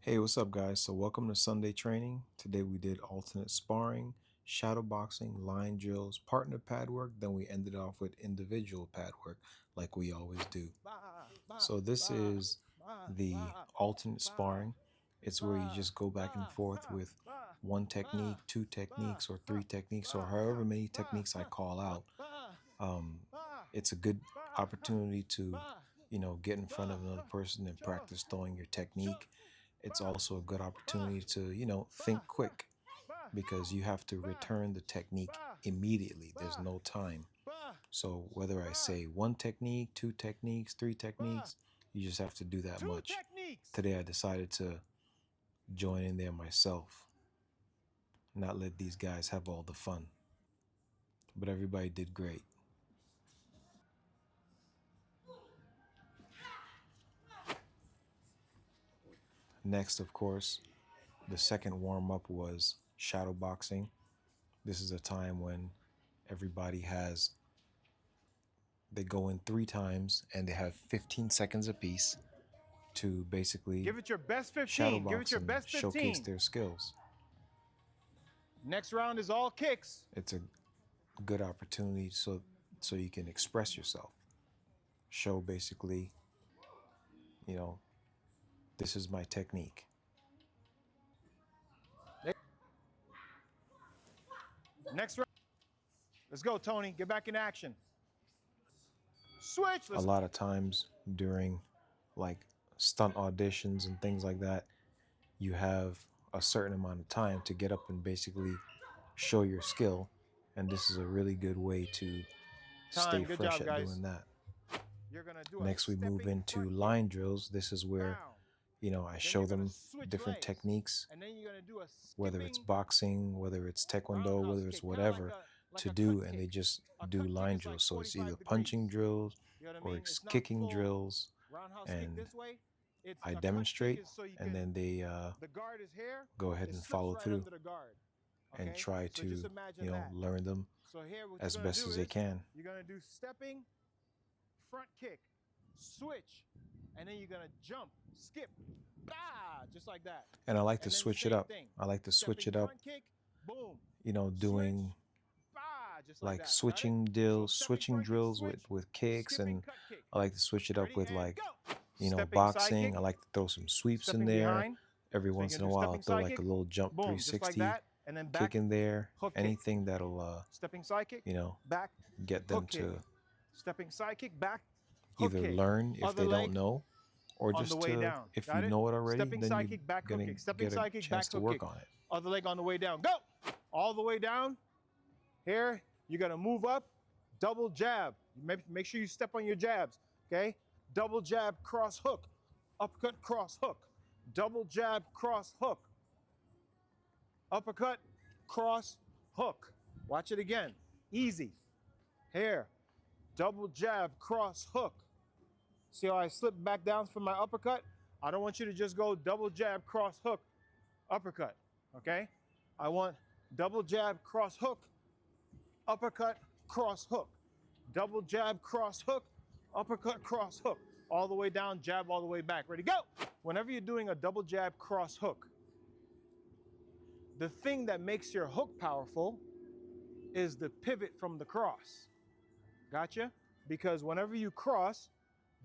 Hey, what's up, guys? So, welcome to Sunday training. Today we did alternate sparring, shadowboxing, line drills, partner pad work. Then we ended off with individual pad work, like we always do. So, this is the alternate sparring. It's where you just go back and forth with one technique, two techniques, or three techniques, or however many techniques I call out. Um, it's a good opportunity to, get in front of another person and practice throwing your technique. It's also a good opportunity to, think quick because you have to return the technique immediately. There's no time. So whether I say one technique, two techniques, three techniques, you just have to do that much. Today I decided to join in there myself, not let these guys have all the fun. But everybody did great. Next, of course, the second warm-up was shadow boxing. This is a time when everybody they go in 3 times and they have 15 seconds apiece to basically give it your best 15. shadow box Give it your and best 15. showcase their skills. Next round is all kicks. It's a good opportunity so you can express yourself. Show basically, this is my technique. Next round. Let's go, Tony. Get back in action. Switch. A lot of times during like stunt auditions and things like that, you have a certain amount of time to get up and basically show your skill, and this is a really good way to stay fresh at doing that. Next we move into line drills. This is where I show them different techniques, whether it's boxing, whether it's taekwondo, whether it's whatever to do, and they just do line drills. So it's either punching drills or it's kicking drills, and I demonstrate, and then they go ahead and follow through and try to learn them as best as they can. You're gonna do stepping, front kick, switch, and then you're gonna jump, skip, just like that. And I like to switch it up. I like to switch it up. Doing like switching drills with kicks, and I like to switch it up with like boxing. I like to throw some sweeps in there. Every once in a while, I'll throw like a little jump 360 kick in there. Anything that'll get them to stepping side kick back, either learn if they don't know, or just to, if you know it already, then you're gonna get a chance to work on it. Other leg on the way down. Go all the way down. Here you're gonna move up, double jab. Make sure you step on your jabs. Okay, double jab, cross hook, uppercut, cross hook, double jab, cross hook, uppercut, cross hook. Watch it again. Easy. Here, double jab, cross hook. See how I slip back down from my uppercut? I don't want you to just go double jab, cross hook, uppercut. Okay? I want double jab, cross hook, uppercut, cross hook. Double jab, cross hook, uppercut, cross hook. All the way down, jab all the way back. Ready, go! Whenever you're doing a double jab, cross hook, the thing that makes your hook powerful is the pivot from the cross. Gotcha? Because whenever you cross,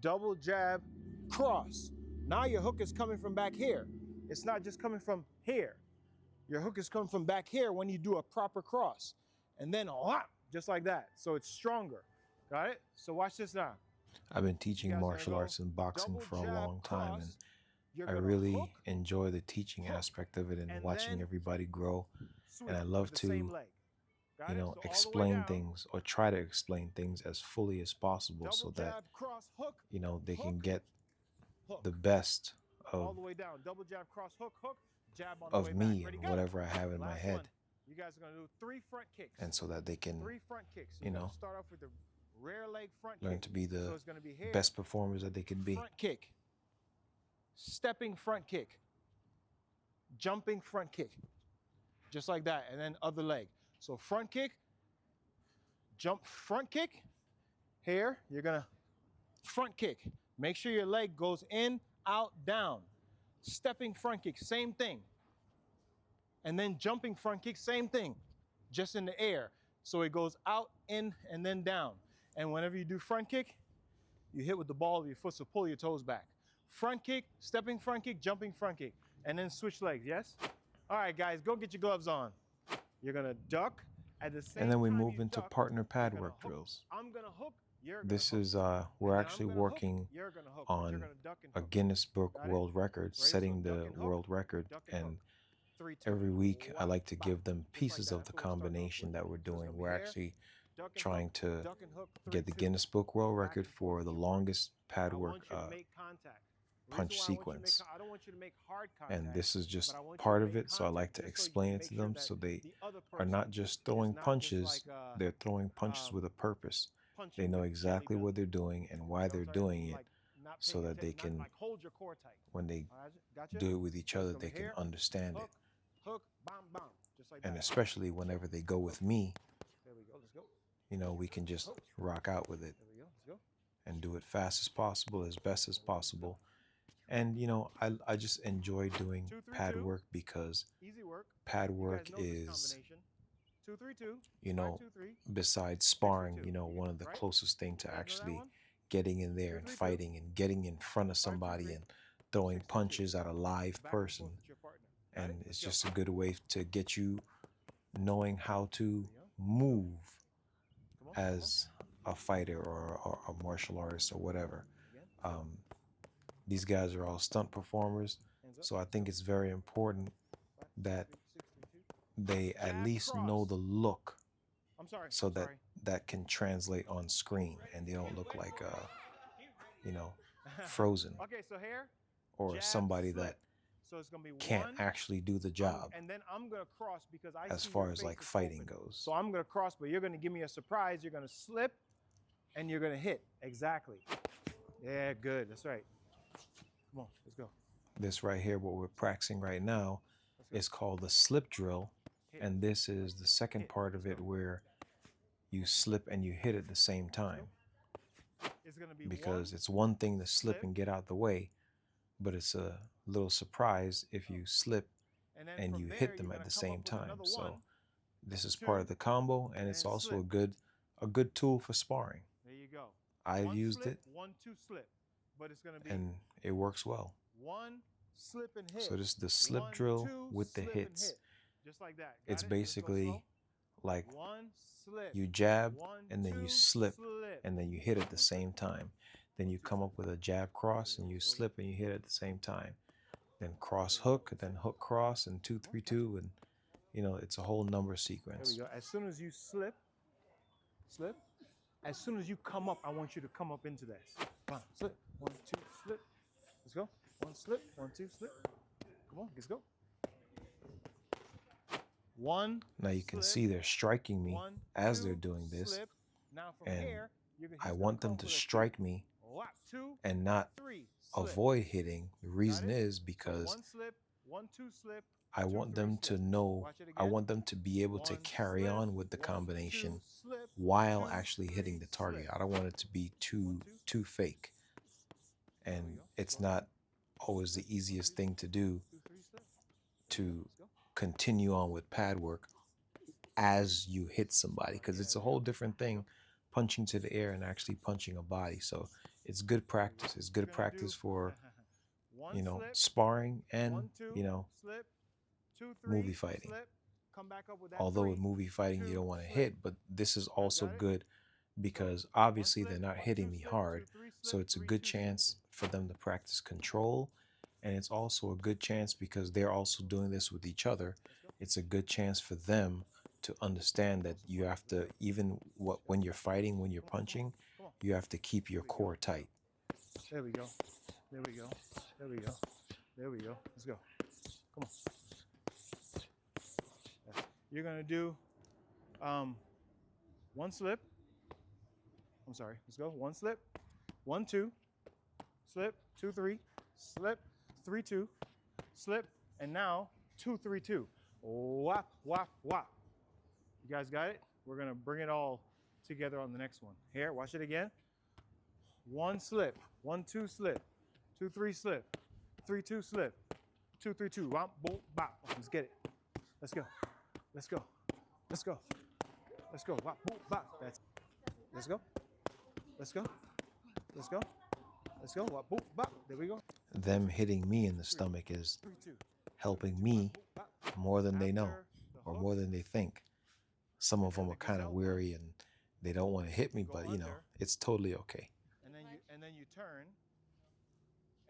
double jab, cross. Now your hook is coming from back here. It's not just coming from here. Your hook is coming from back here when you do a proper cross. And then just like that. So it's stronger. Got it? So watch this now. I've been teaching martial arts and boxing for a long time, and I really enjoy the teaching aspect of it and watching everybody grow. And I love to explain things, or try to explain things as fully as possible, so that they can get the best of me and whatever I have in my head. You guys are going to do 3 front kicks. And so that they can, 3 front kicks. Start off with the rear leg front learn kick. to be the best performers that they can be. Front kick. Stepping front kick. Jumping front kick. Just like that. And then other leg. So front kick, jump front kick. Here, you're going to front kick. Make sure your leg goes in, out, down. stepping front kick, same thing. And then jumping front kick, same thing, just in the air. So it goes out, in, and then down. And whenever you do front kick, you hit with the ball of your foot, so pull your toes back. Front kick, stepping front kick, jumping front kick, and then switch legs, yes? All right, guys, go get your gloves on. You're gonna duck at the same And then we time move you into duck, partner pad you're gonna work hook. drills. I'm gonna hook, you're gonna This hook. is, And we're then actually I'm gonna hook, working you're gonna hook, but you're on gonna duck and a hook. Guinness Book Got it? World Record, Ready? So setting duck the and hook, world record. duck and And hook. 3, 2. every week I Wah, like to bah. give them Just like pieces that. of the That's what we're starting off combination with. that we're So it's doing. gonna be We're hair, actually duck and trying hook, to duck and hook, 3, get the 2. Guinness Book World Back Record and for forth the in your partner. longest pad I work want you to make contact. The punch reason why I want you to sequence. I don't want you to make hard contact. And this is just But I want you part to of make it, so I like contact to just so you explain can it make to sure them that so they the other are person not just is throwing not just punches, like they're throwing punches with a purpose. They punching know with exactly belly what they're button. doing and You why know they're what I'm saying? doing it, Like not so paying that they attention, can, not like hold your core tight. when they All right, gotcha? do it with each So it's other, gonna they be can here, understand it. hook, hook, bam, bam, just like And that. especially whenever they go with me, There we go. Let's go. you know, we can just Hook. rock out with it There we go. Let's go. and do it fast as possible, as best as possible. And you know, I just enjoy doing 2, 3, pad 2. work because Easy work. pad You guys work know this is, combination. 2, 3, 2. you 5, know, 2, 3. besides 6, 3, sparring, 2. you know, one of the Right? closest thing to You guys know that actually one? getting in there 2, and 3, 2. fighting and getting in front of 5, 2, somebody 3. and throwing 6, 2, 2. punches at a live Back and person. forth with your partner. Got And it? it's Let's just go. a good way to get you knowing how to There we go. move Come on. Come on. as a fighter or a martial artist or whatever. Again. These guys are all stunt performers, Hands up. so I think it's very important 5, that 3, 6, 3, 2. they at Jab, least cross. know the look, I'm sorry. so I'm that sorry. that can translate on screen and they don't look like you know, frozen Okay, so here. or Jab, somebody slip. that So it's gonna be can't one, actually do the job and then I'm gonna cross because I as see far your as face like is fighting open. goes. So I'm gonna cross, but you're gonna give me a surprise. You're gonna slip, and you're gonna hit. Exactly. Yeah, good. That's right. Come on, let's go. This right here, what we're practicing right now, Let's go. is called the slip drill, Hit. and this is the second Hit. part of Let's it go. where you slip and you hit at the same time, It's gonna be because one, it's one thing to slip slip. and get out the way, but it's a little surprise if you slip and then and from you there, hit them you're at gonna the come same up with time. another So one. this is 2, part of the combo, and it's and also slip. a good tool for sparring. There you go. I've One used slip, it 1, 2 slip, but it's gonna be and it works well. one slip and hit. So this is the slip 1, drill 2, with the slip and hits. hit. Just like that. Got It's it? Let's go basically slow. like One slip. you jab 1, and then 2, you slip slip. and then you hit at the 1 slip. same time. Then you 2 come slip. up with a jab cross and you slip and you hit at the same time. Then cross hook, then hook cross, and 2 3 2, and you know, it's a whole number There sequence. we go. As soon as you slip, slip. As soon as you come up, I want you to come up into this. 1 slip, 1 2 slip. Let's go. 1 slip, 1 2 slip. Come on, let's go. 1. Now you can slip, see they're striking me 1, as 2, they're doing this, slip. Now from and here, I want them to strike me Whap, 2, and not 3, slip. avoid hitting. The reason it? is So because 1 slip, 1 2 slip. I 2 want 3 them to slip. know, Watch it I again. want them to be able to 1 carry slip, on with the 1 combination 2 slip, while 2 actually 3 hitting the target. slip. I don't want it to be 1 2 too fake. There we And go. it's Go. not always the 1 2 easiest 3 thing to do 2 3 slip. to Let's go. continue on with pad work as you hit somebody, because it's a whole different thing punching to the air and actually punching a body. So it's good practice. It's good We're gonna practice do for, 1 you know, slip, sparring 1 and, 2 you know, slip, 2 3 movie fighting. slip. Come back up with that Although 3, with movie fighting you 2 don't want to slip. hit, but this is also got it? good because So, obviously 1 they're slip, not 1 hitting 2 me slip, hard. 2 3 So slip, it's a 3 good 2 chance for them to practice control, and it's also a good chance because they're also doing this with each other. It's a good chance for them to understand that you have to, even when you're fighting, when you're punching, Come on. you have to keep your core tight. There we go. There we go. There we go. There we go. Let's go. Come on. You're gonna do 1 slip. I'm sorry. Let's go. 1 slip. 1 2 slip. 2 3 slip. 3 2 slip. And now 2 3 2. Whap whap whap. You guys got it? We're gonna bring it all together on the next one. Here, watch it again. 1 slip. 1 2 slip. 2 3 slip. 3-2 slip. 2-3-2. Womp, boom, bop. Let's get it. Let's go. Let's go. Let's go. Let's go. Womp, boom, bop. That's it. Let's go. Let's go. Let's go. Let's go. Womp, boom, bop. There we go. Them hitting me in the stomach is 3-2. helping me more than they know or more than they think. Some of them are kind of weary and they don't want to hit me, but you know, it's totally okay. And then you turn,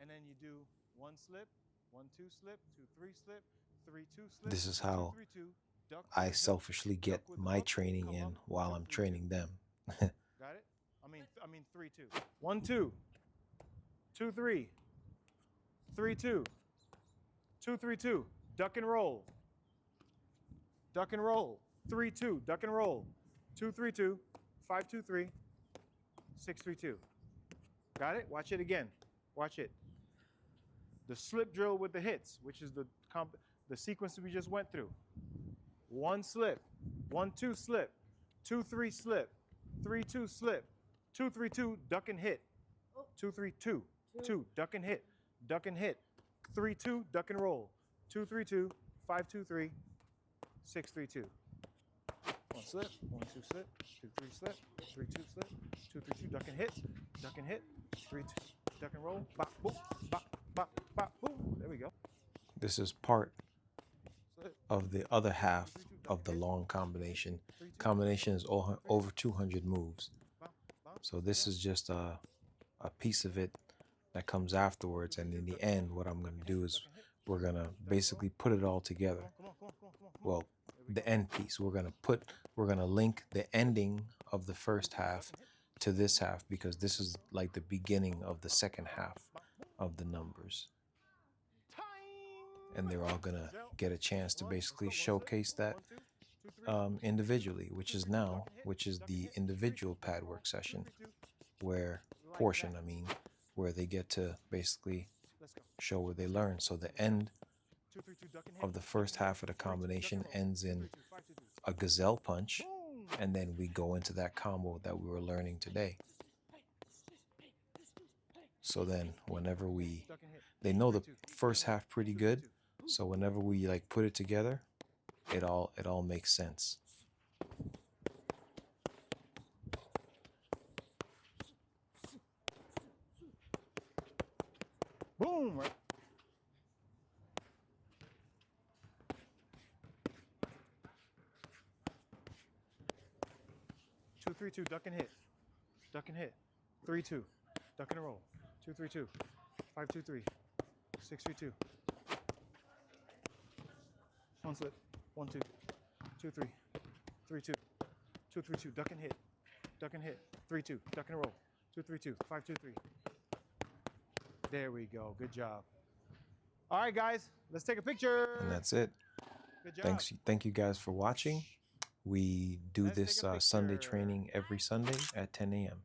and then you do 1 slip, 1-2 slip, 2-3 slip, 3-2 slip. This is how 2-3-2, duck I with the selfishly hook, get duck with the my hook, training come in up, while duck, I'm 3-2. training them. Got it? I mean 3-2. 1-2, 2-3, 3-2, 2-3-2, duck and roll. Duck and roll. 3-2, duck and roll. 2-3-2, 5-2-3, 6-3-2. Got it? Watch it again. Watch it. The slip drill with the hits, which is the sequence that we just went through. 1 slip, 1-2 slip, 2-3 slip, 3-2 slip, 2-3-2, duck and hit. 2-3-2, 2, duck and hit, duck and hit. 3-2, duck and roll. 2-3-2, 5-2-3, 6-3-2. 1 slip, 1-2 slip, 2-3 slip, 3-2 slip, 2-3-2, duck and hit, 3-2, duck and roll, bop, boop, bop, bop, bop, boom. There we go. This is part of the other half of the long combination. Combination is over 200 moves. So this is just a piece of it that comes afterwards. And in the end, what I'm going to do is we're going to basically put it all together. Well, the end piece, we're going to link the ending of the first half to this half, because this is like the beginning of the second half of the numbers. And they're all going to get a chance to basically showcase that individually, which is the individual pad work session, where they get to basically show where they learn. So the end of the first half of the combination ends in a gazelle punch, and then we go into that combo that we were learning today. So then whenever they know the first half pretty good, so whenever we like put it together, it all makes sense. Boom! 2-3-2, duck and hit. Duck and hit. 3-2, duck and roll. 2-3-2, 5-2-3, 6-3-2. 1 slip, 1-2, 2-3, 3-2, 2-3-2, duck and hit. Duck and hit. 3-2, duck and roll. 2-3-2, 5-2-3. There we go. Good job. All right, guys, let's take a picture. And that's it. Good job. Thank you guys for watching. We do this Sunday training every Sunday at 10 a.m.